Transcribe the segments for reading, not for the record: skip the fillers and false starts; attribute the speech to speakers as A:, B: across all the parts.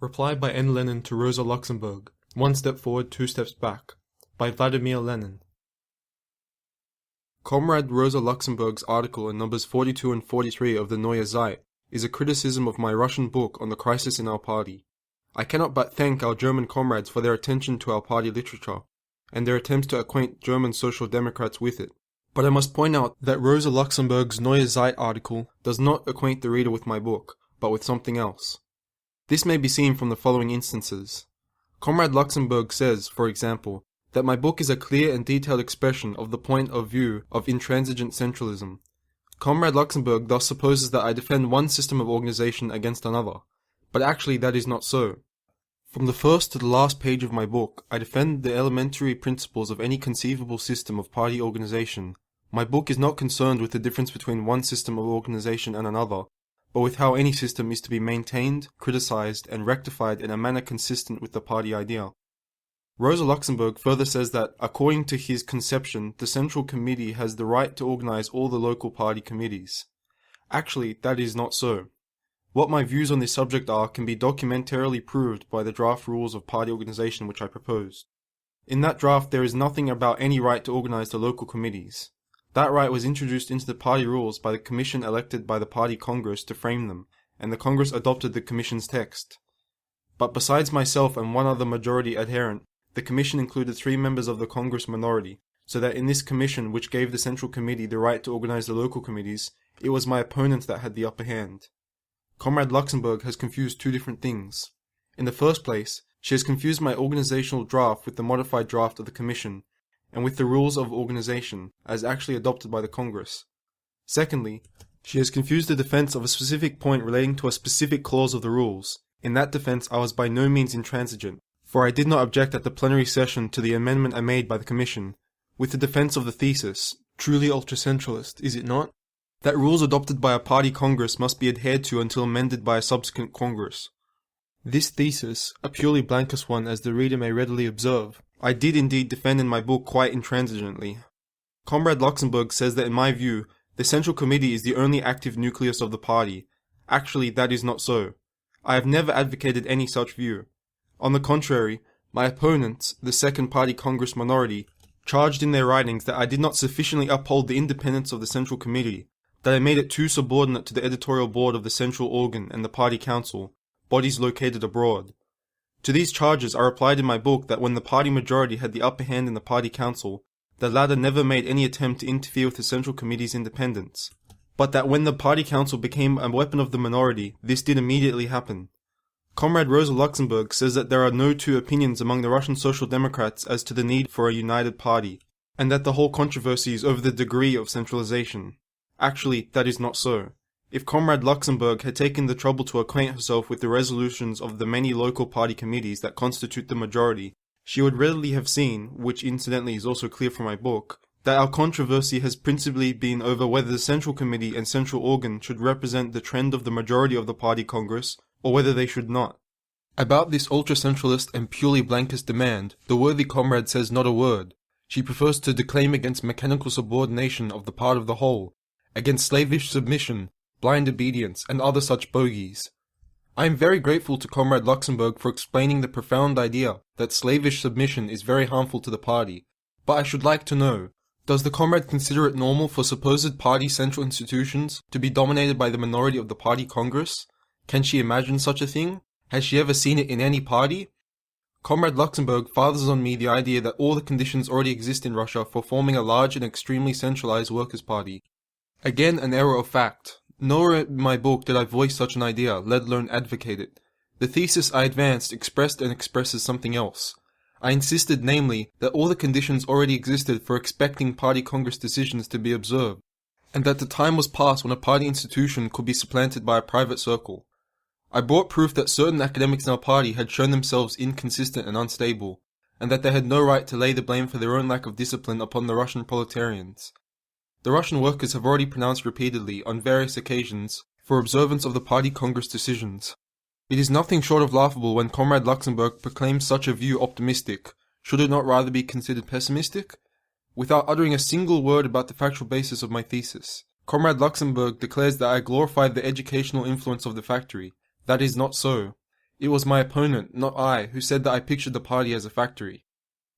A: Reply by N. Lenin to Rosa Luxemburg, One Step Forward, Two Steps Back, by Vladimir Lenin. Comrade Rosa Luxemburg's article in numbers 42 and 43 of the Neue Zeit is a criticism of my Russian book on the crisis in our party. I cannot but thank our German comrades for their attention to our party literature, and their attempts to acquaint German Social Democrats with it. But I must point out that Rosa Luxemburg's Neue Zeit article does not acquaint the reader with my book, but with something else. This may be seen from the following instances. Comrade Luxemburg says, for example, that my book is a clear and detailed expression of the point of view of intransigent centralism. Comrade Luxemburg thus supposes that I defend one system of organization against another, but actually that is not so. From the first to the last page of my book, I defend the elementary principles of any conceivable system of party organization. My book is not concerned with the difference between one system of organization and another, but with how any system is to be maintained, criticized, and rectified in a manner consistent with the party idea. Rosa Luxemburg further says that, according to his conception, the Central Committee has the right to organize all the local party committees. Actually, that is not so. What my views on this subject are can be documentarily proved by the draft rules of party organization which I proposed. In that draft there is nothing about any right to organize the local committees. That right was introduced into the party rules by the commission elected by the party congress to frame them, and the congress adopted the commission's text. But besides myself and one other majority adherent, the commission included 3 members of the congress minority, so that in this commission which gave the Central Committee the right to organize the local committees, it was my opponent that had the upper hand. Comrade Luxemburg has confused 2 different things. In the first place, she has confused my organizational draft with the modified draft of the commission, and with the rules of organization, as actually adopted by the Congress. Secondly, she has confused the defense of a specific point relating to a specific clause of the rules. In that defense I was by no means intransigent, for I did not object at the plenary session to the amendment I made by the Commission. With the defense of the thesis, truly ultra-centralist, is it not? That rules adopted by a party Congress must be adhered to until amended by a subsequent Congress. This thesis, a purely blancus one as the reader may readily observe, I did indeed defend in my book quite intransigently. Comrade Luxemburg says that in my view, the Central Committee is the only active nucleus of the party. Actually, that is not so. I have never advocated any such view. On the contrary, my opponents, the second party Congress minority, charged in their writings that I did not sufficiently uphold the independence of the Central Committee, that I made it too subordinate to the editorial board of the central organ and the party council, bodies located abroad. To these charges I replied in my book that when the party majority had the upper hand in the party council, the latter never made any attempt to interfere with the Central Committee's independence, but that when the party council became a weapon of the minority, this did immediately happen. Comrade Rosa Luxemburg says that there are no 2 opinions among the Russian Social Democrats as to the need for a united party, and that the whole controversy is over the degree of centralization. Actually, that is not so. If Comrade Luxemburg had taken the trouble to acquaint herself with the resolutions of the many local party committees that constitute the majority, she would readily have seen, which incidentally is also clear from my book, that our controversy has principally been over whether the Central Committee and Central Organ should represent the trend of the majority of the party Congress, or whether they should not. About this ultra-centralist and purely blancus demand, the worthy comrade says not a word. She prefers to declaim against mechanical subordination of the part of the whole, against slavish submission, blind obedience, and other such bogies. I am very grateful to Comrade Luxemburg for explaining the profound idea that slavish submission is very harmful to the party, but I should like to know, does the comrade consider it normal for supposed party central institutions to be dominated by the minority of the party Congress? Can she imagine such a thing? Has she ever seen it in any party? Comrade Luxemburg fathers on me the idea that all the conditions already exist in Russia for forming a large and extremely centralized workers' party. Again, an error of fact. Nowhere in my book did I voice such an idea, let alone advocate it. The thesis I advanced expressed and expresses something else. I insisted, namely, that all the conditions already existed for expecting party Congress decisions to be observed, and that the time was past when a party institution could be supplanted by a private circle. I brought proof that certain academics in our party had shown themselves inconsistent and unstable, and that they had no right to lay the blame for their own lack of discipline upon the Russian proletarians. The Russian workers have already pronounced repeatedly, on various occasions, for observance of the party Congress decisions. It is nothing short of laughable when Comrade Luxemburg proclaims such a view optimistic. Should it not rather be considered pessimistic? Without uttering a single word about the factual basis of my thesis, Comrade Luxemburg declares that I glorified the educational influence of the factory. That is not so. It was my opponent, not I, who said that I pictured the party as a factory.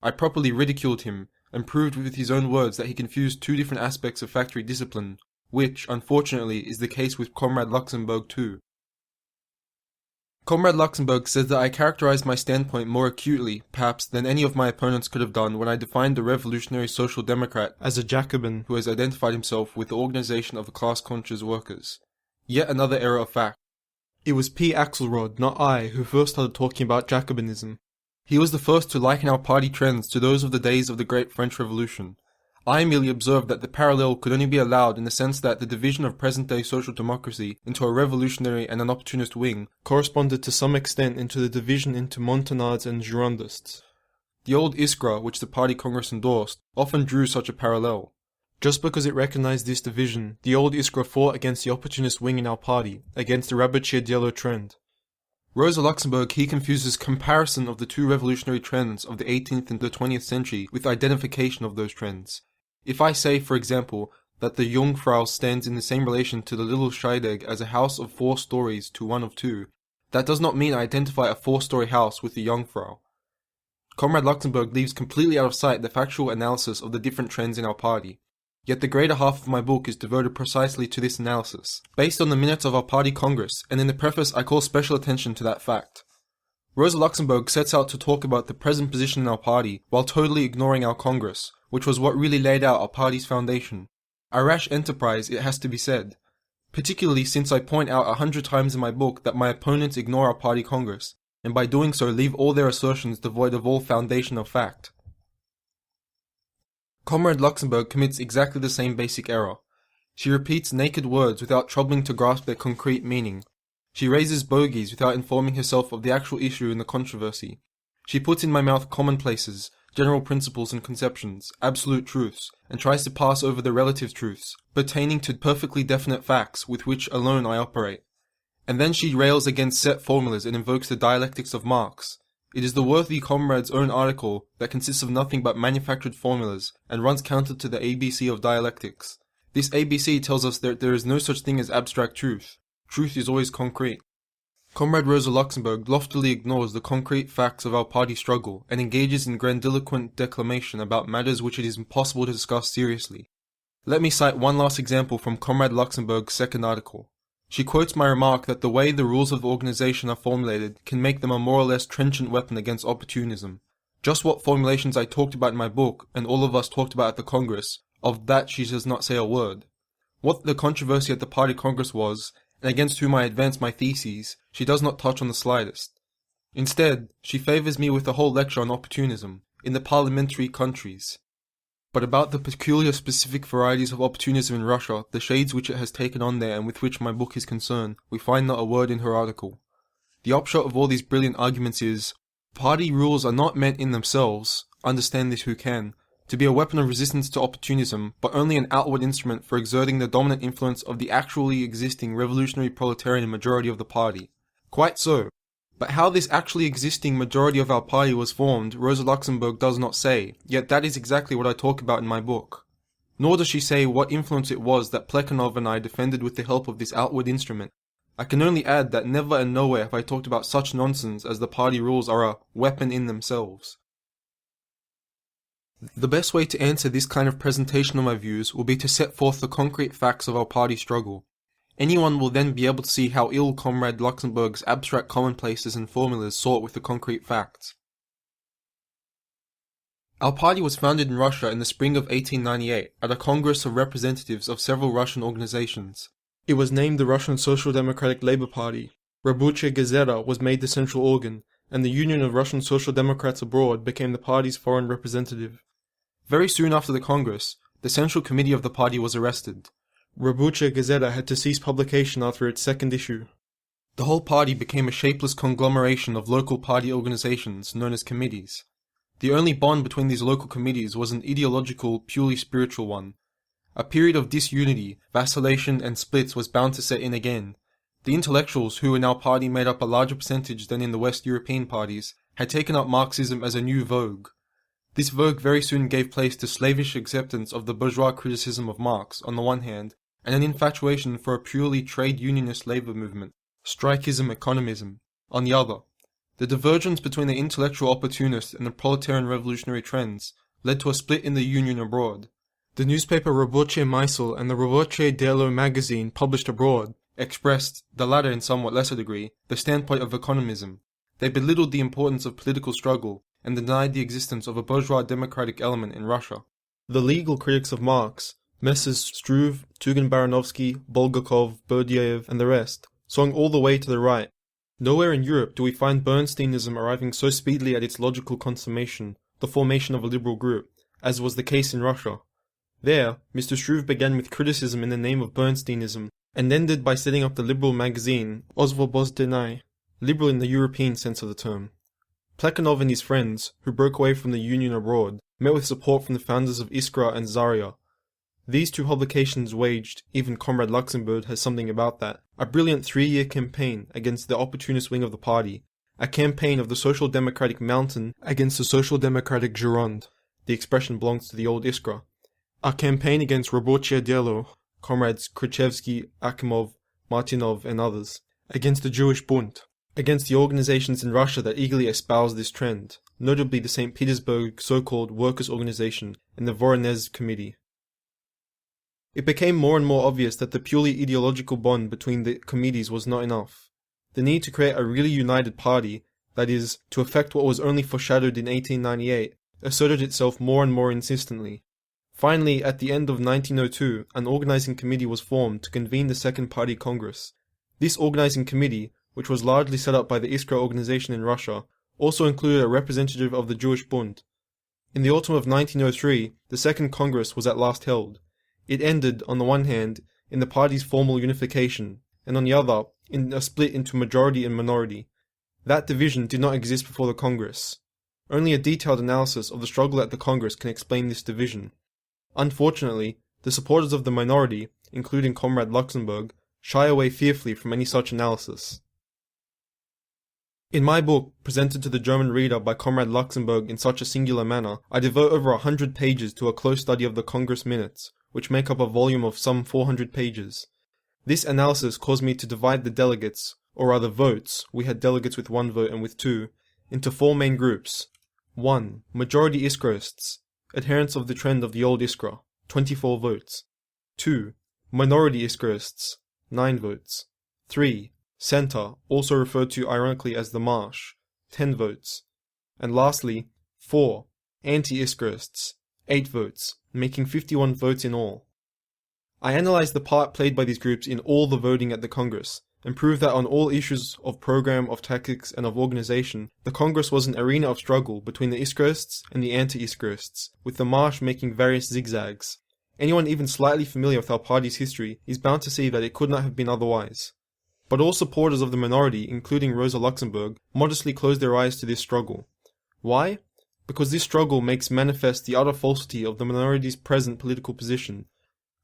A: I properly ridiculed him, and proved with his own words that he confused two different aspects of factory discipline, which, unfortunately, is the case with Comrade Luxemburg too. Comrade Luxemburg says that I characterized my standpoint more acutely, perhaps, than any of my opponents could have done when I defined the revolutionary social democrat as a Jacobin who has identified himself with the organization of class-conscious workers. Yet another error of fact. It was P. Axelrod, not I, who first started talking about Jacobinism. He was the first to liken our party trends to those of the days of the Great French Revolution. I merely observed that the parallel could only be allowed in the sense that the division of present-day social democracy into a revolutionary and an opportunist wing corresponded to some extent into the division into Montagnards and Girondists. The old Iskra, which the party Congress endorsed, often drew such a parallel. Just because it recognized this division, the old Iskra fought against the opportunist wing in our party, against the rabid yellow trend. Rosa Luxemburg, he confuses comparison of the two revolutionary trends of the 18th and the 20th century with identification of those trends. If I say, for example, that the Jungfrau stands in the same relation to the Little Scheidegg as a house of 4 stories to one of 2, that does not mean I identify a 4-story house with the Jungfrau. Comrade Luxemburg leaves completely out of sight the factual analysis of the different trends in our party. Yet the greater half of my book is devoted precisely to this analysis, based on the minutes of our party congress, and in the preface I call special attention to that fact. Rosa Luxemburg sets out to talk about the present position in our party, while totally ignoring our congress, which was what really laid out our party's foundation. A rash enterprise, it has to be said, particularly since I point out 100 times in my book that my opponents ignore our party congress, and by doing so leave all their assertions devoid of all foundation of fact. Comrade Luxemburg commits exactly the same basic error. She repeats naked words without troubling to grasp their concrete meaning. She raises bogies without informing herself of the actual issue in the controversy. She puts in my mouth commonplaces, general principles and conceptions, absolute truths, and tries to pass over the relative truths, pertaining to perfectly definite facts with which alone I operate. And then she rails against set formulas and invokes the dialectics of Marx. It is the worthy comrade's own article that consists of nothing but manufactured formulas and runs counter to the ABC of dialectics. This ABC tells us that there is no such thing as abstract truth. Truth is always concrete. Comrade Rosa Luxemburg loftily ignores the concrete facts of our party struggle and engages in grandiloquent declamation about matters which it is impossible to discuss seriously. Let me cite one last example from Comrade Luxemburg's second article. She quotes my remark that the way the rules of the organization are formulated can make them a more or less trenchant weapon against opportunism. Just what formulations I talked about in my book, and all of us talked about at the Congress, of that she does not say a word. What the controversy at the party Congress was, and against whom I advanced my theses, she does not touch on the slightest. Instead, she favours me with a whole lecture on opportunism, in the parliamentary countries. But about the peculiar specific varieties of opportunism in Russia, the shades which it has taken on there and with which my book is concerned, we find not a word in her article. The upshot of all these brilliant arguments is, party rules are not meant in themselves, understand this who can, to be a weapon of resistance to opportunism, but only an outward instrument for exerting the dominant influence of the actually existing revolutionary proletarian majority of the party. Quite so. But how this actually existing majority of our party was formed, Rosa Luxemburg does not say, yet that is exactly what I talk about in my book. Nor does she say what influence it was that Plekhanov and I defended with the help of this outward instrument. I can only add that never and nowhere have I talked about such nonsense as the party rules are a weapon in themselves. The best way to answer this kind of presentation of my views will be to set forth the concrete facts of our party struggle. Anyone will then be able to see how ill Comrade Luxemburg's abstract commonplaces and formulas sort with the concrete facts. Our party was founded in Russia in the spring of 1898 at a congress of representatives of several Russian organizations. It was named the Russian Social Democratic Labour Party. Rabuchaya Gazeta was made the central organ, and the Union of Russian Social Democrats Abroad became the party's foreign representative. Very soon after the Congress, the Central Committee of the party was arrested. Rabuchaya Gazeta had to cease publication after its second issue. The whole party became a shapeless conglomeration of local party organizations known as committees. The only bond between these local committees was an ideological, purely spiritual one. A period of disunity, vacillation and splits was bound to set in again. The intellectuals who in our party made up a larger percentage than in the West European parties had taken up Marxism as a new vogue. This vogue very soon gave place to slavish acceptance of the bourgeois criticism of Marx on the one hand, and an infatuation for a purely trade unionist labour movement, strikeism economism, on the other, The divergence between the intellectual opportunist and the proletarian revolutionary trends led to a split in the Union abroad. The newspaper Robocze Mysl and the Robocze Delo magazine published abroad expressed, the latter in somewhat lesser degree, the standpoint of economism. They belittled the importance of political struggle and denied the existence of a bourgeois democratic element in Russia. The legal critics of Marx, Messrs. Struve, Tugen-Baranovsky, Bulgakov, Berdyaev, and the rest, swung all the way to the right. Nowhere in Europe do we find Bernsteinism arriving so speedily at its logical consummation, the formation of a liberal group, as was the case in Russia. There, Mr. Struve began with criticism in the name of Bernsteinism, and ended by setting up the liberal magazine Osvobozdenai, liberal in the European sense of the term. Plekhanov and his friends, who broke away from the Union abroad, met with support from the founders of Iskra and Zarya. These two publications waged, even Comrade Luxemburg has something about that, a brilliant 3-year campaign against the opportunist wing of the party, a campaign of the Social Democratic Mountain against the Social Democratic Gironde, the expression belongs to the old Iskra, a campaign against Robocze Delo, comrades Khrushchevsky, Akimov, Martinov and others, against the Jewish Bund, against the organizations in Russia that eagerly espoused this trend, notably the St. Petersburg so-called Workers' Organization and the Voronezh Committee. It became more and more obvious that the purely ideological bond between the committees was not enough. The need to create a really united party, that is, to effect what was only foreshadowed in 1898, asserted itself more and more insistently. Finally, at the end of 1902, an organizing committee was formed to convene the Second Party Congress. This organizing committee, which was largely set up by the Iskra organization in Russia, also included a representative of the Jewish Bund. In the autumn of 1903, the Second Congress was at last held. It ended, on the one hand, in the party's formal unification, and on the other, in a split into majority and minority. That division did not exist before the Congress. Only a detailed analysis of the struggle at the Congress can explain this division. Unfortunately, the supporters of the minority, including Comrade Luxemburg, shy away fearfully from any such analysis. In my book, presented to the German reader by Comrade Luxemburg in such a singular manner, I devote over 100 pages to a close study of the Congress minutes, which make up a volume of some 400 pages. This analysis caused me to divide the delegates, or rather votes, we had delegates with 1 vote and with 2, into 4 main groups. 1. Majority Iskraists, adherents of the trend of the old Iskra, 24 votes. 2. Minority Iskraists, 9 votes. 3. Center, also referred to ironically as the Marsh, 10 votes. And lastly, 4. Anti-Iskraists, 8 votes, making 51 votes in all. I analysed the part played by these groups in all the voting at the Congress, and proved that on all issues of program, of tactics, and of organisation, the Congress was an arena of struggle between the Iskraists and the anti-Iskraists, with the Marsh making various zigzags. Anyone even slightly familiar with our party's history is bound to see that it could not have been otherwise. But all supporters of the minority, including Rosa Luxemburg, modestly closed their eyes to this struggle. Why? Because this struggle makes manifest the utter falsity of the minority's present political position.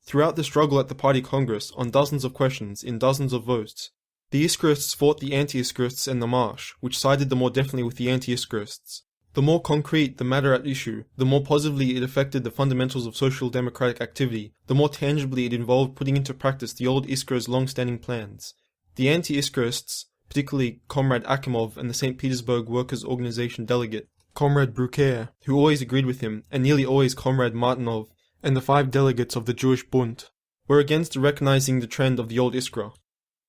A: Throughout the struggle at the Party Congress, on dozens of questions, in dozens of votes, the Iskraists fought the anti-Iskraists and the Marsh, which sided the more definitely with the anti-Iskraists. The more concrete the matter at issue, the more positively it affected the fundamentals of social democratic activity, the more tangibly it involved putting into practice the old Iskra's long-standing plans. The anti-Iskraists, particularly Comrade Akimov and the St. Petersburg Workers' Organization delegate, Comrade Brucker, who always agreed with him, and nearly always Comrade Martinov, and the 5 delegates of the Jewish Bund, were against recognizing the trend of the old Iskra.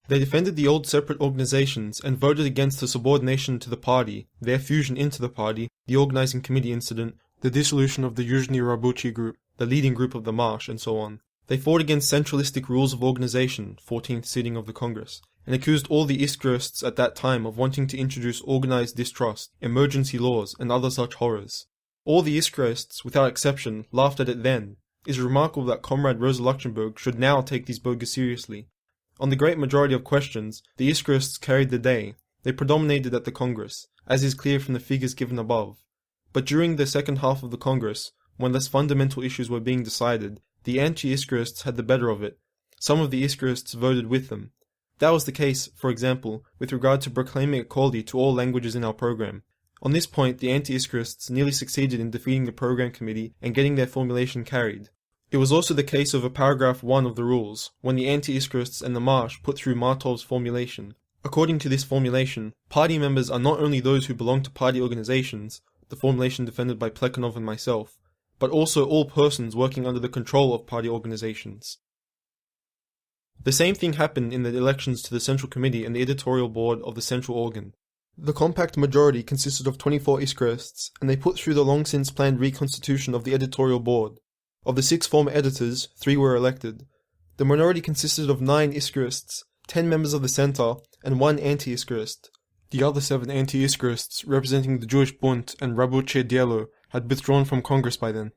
A: They defended the old separate organizations and voted against the subordination to the party, their fusion into the party, the organizing committee incident, the dissolution of the Yuzhny Rabochi group, the leading group of the Marsh, and so on. They fought against centralistic rules of organization, 14th sitting of the Congress, and accused all the Iskraists at that time of wanting to introduce organized distrust, emergency laws, and other such horrors. All the Iskraists, without exception, laughed at it then. It is remarkable that Comrade Rosa Luxemburg should now take these bogus seriously. On the great majority of questions, the Iskraists carried the day. They predominated at the Congress, as is clear from the figures given above. But during the second half of the Congress, when less fundamental issues were being decided, the anti-Iskraists had the better of it. Some of the Iskraists voted with them. That was the case, for example, with regard to proclaiming equality to all languages in our program. On this point, the anti-Iskraists nearly succeeded in defeating the program committee and getting their formulation carried. It was also the case over paragraph 1 of the rules, when the anti-Iskraists and the Marsh put through Martov's formulation. According to this formulation, party members are not only those who belong to party organizations, the formulation defended by Plekhanov and myself, but also all persons working under the control of party organizations. The same thing happened in the elections to the Central Committee and the editorial board of the central organ. The compact majority consisted of 24 Iskrists, and they put through the long since planned reconstitution of the editorial board. Of the 6 former editors, 3 were elected. The minority consisted of 9 Iskrists, 10 members of the Centre, and 1 anti-Iskrist. The other 7 anti-Iskrists, representing the Jewish Bund and Rabuche Dielo, had withdrawn from Congress by then.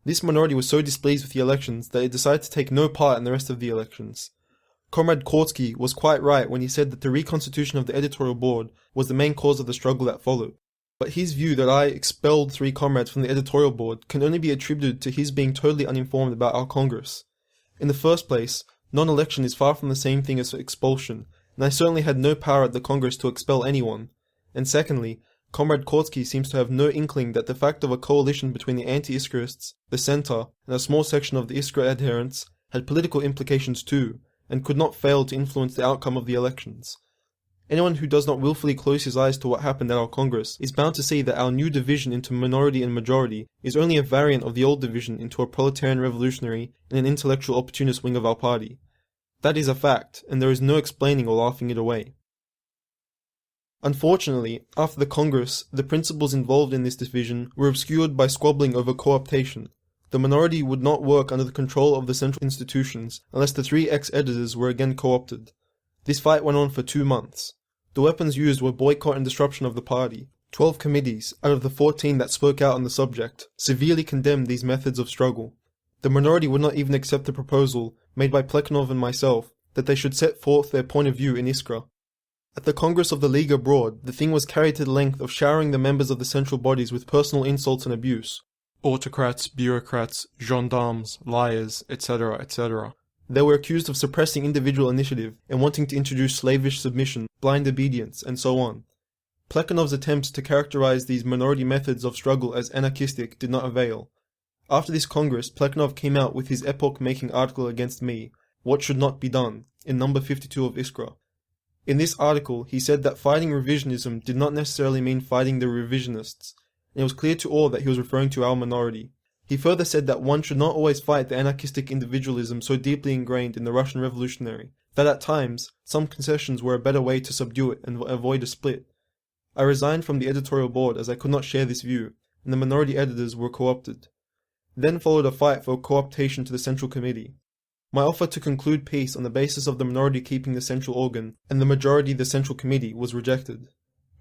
A: This minority was so displeased with the elections that it decided to take no part in the rest of the elections. Comrade Kortsky was quite right when he said that the reconstitution of the editorial board was the main cause of the struggle that followed. But his view that I expelled 3 comrades from the editorial board can only be attributed to his being totally uninformed about our Congress. In the first place, non-election is far from the same thing as expulsion, and I certainly had no power at the Congress to expel anyone. And secondly, Comrade Kortsky seems to have no inkling that the fact of a coalition between the anti-Iskrists, the Centre, and a small section of the Iskra adherents had political implications too, and could not fail to influence the outcome of the elections. Anyone who does not willfully close his eyes to what happened at our Congress is bound to see that our new division into minority and majority is only a variant of the old division into a proletarian revolutionary and an intellectual opportunist wing of our party. That is a fact, and there is no explaining or laughing it away. Unfortunately, after the Congress, the principles involved in this division were obscured by squabbling over co-optation. The minority would not work under the control of the central institutions unless the 3 ex-editors were again co-opted. This fight went on for 2 months. The weapons used were boycott and disruption of the party. 12 committees, out of the 14 that spoke out on the subject, severely condemned these methods of struggle. The minority would not even accept the proposal, made by Plekhanov and myself, that they should set forth their point of view in Iskra. At the Congress of the League Abroad, the thing was carried to the length of showering the members of the central bodies with personal insults and abuse. Autocrats, bureaucrats, gendarmes, liars, etc., etc. They were accused of suppressing individual initiative and wanting to introduce slavish submission, blind obedience, and so on. Plekhanov's attempts to characterize these minority methods of struggle as anarchistic did not avail. After this Congress, Plekhanov came out with his epoch-making article against me, What Should Not Be Done, in number 52 of Iskra. In this article, he said that fighting revisionism did not necessarily mean fighting the revisionists, and it was clear to all that he was referring to our minority. He further said that one should not always fight the anarchistic individualism so deeply ingrained in the Russian revolutionary, that at times, some concessions were a better way to subdue it and avoid a split. I resigned from the editorial board as I could not share this view, and the minority editors were co-opted. Then followed a fight for co-optation to the Central Committee. My offer to conclude peace on the basis of the minority keeping the central organ, and the majority the Central Committee, was rejected.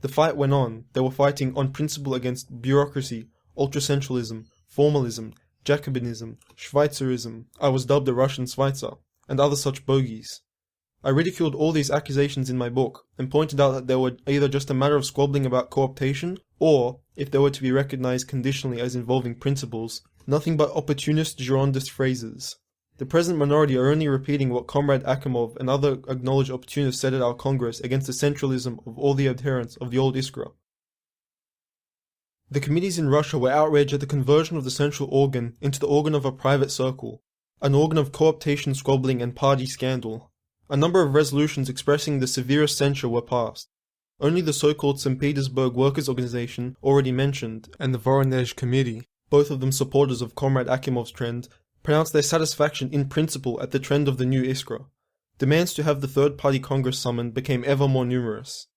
A: The fight went on. They were fighting on principle against bureaucracy, ultra-centralism, formalism, Jacobinism, Schweizerism, I was dubbed a Russian Schweizer, and other such bogies. I ridiculed all these accusations in my book, and pointed out that they were either just a matter of squabbling about co-optation, or, if they were to be recognized conditionally as involving principles, nothing but opportunist Girondist phrases. The present minority are only repeating what Comrade Akimov and other acknowledged opportunists said at our Congress against the centralism of all the adherents of the old Iskra. The committees in Russia were outraged at the conversion of the central organ into the organ of a private circle, an organ of co-optation, squabbling, and party scandal. A number of resolutions expressing the severest censure were passed. Only the so-called St. Petersburg Workers' Organization, already mentioned, and the Voronezh Committee, both of them supporters of Comrade Akimov's trend, pronounced their satisfaction in principle at the trend of the new Iskra. Demands to have the Third Party Congress summoned became ever more numerous.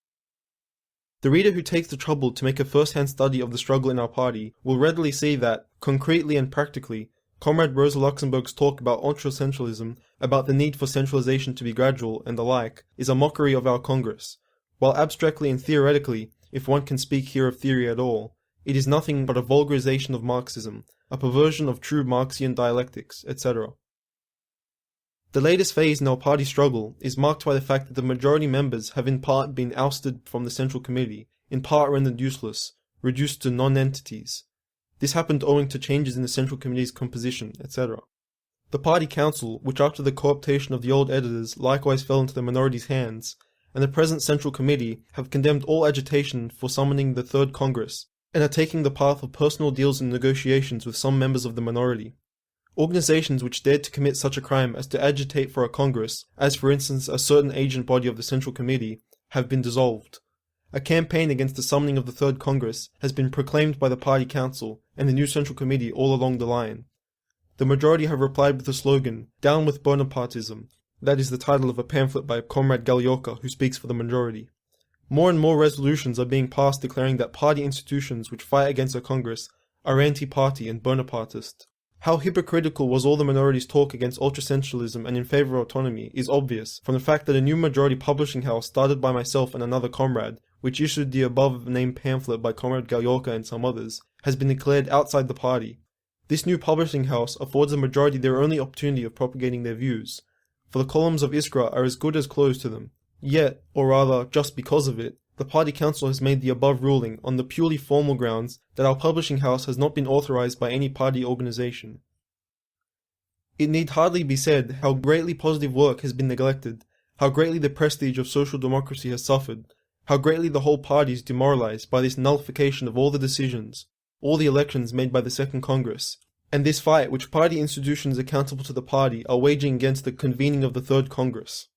A: The reader who takes the trouble to make a first-hand study of the struggle in our party will readily see that, concretely and practically, Comrade Rosa Luxemburg's talk about ultra-centralism, about the need for centralization to be gradual, and the like, is a mockery of our Congress, while abstractly and theoretically, if one can speak here of theory at all, it is nothing but a vulgarization of Marxism, a perversion of true Marxian dialectics, etc. The latest phase in our party struggle is marked by the fact that the majority members have in part been ousted from the Central Committee, in part rendered useless, reduced to non-entities. This happened owing to changes in the Central Committee's composition, etc. The Party Council, which after the co-optation of the old editors likewise fell into the minority's hands, and the present Central Committee have condemned all agitation for summoning the Third Congress, and are taking the path of personal deals and negotiations with some members of the minority. Organizations which dared to commit such a crime as to agitate for a Congress, as for instance a certain agent body of the Central Committee, have been dissolved. A campaign against the summoning of the Third Congress has been proclaimed by the Party Council and the new Central Committee all along the line. The majority have replied with the slogan, "Down with Bonapartism." That is the title of a pamphlet by Comrade Galioka, who speaks for the majority. More and more resolutions are being passed declaring that party institutions which fight against the Congress are anti-party and Bonapartist. How hypocritical was all the minority's talk against ultra-centralism and in favour of autonomy is obvious from the fact that a new majority publishing house started by myself and another comrade, which issued the above-named pamphlet by Comrade Galioka and some others, has been declared outside the party. This new publishing house affords the majority their only opportunity of propagating their views, for the columns of Iskra are as good as closed to them. Yet, or rather, just because of it, the Party Council has made the above ruling on the purely formal grounds that our publishing house has not been authorized by any party organization. It need hardly be said how greatly positive work has been neglected, how greatly the prestige of social democracy has suffered, how greatly the whole party is demoralized by this nullification of all the decisions, all the elections made by the Second Congress, and this fight which party institutions accountable to the party are waging against the convening of the Third Congress.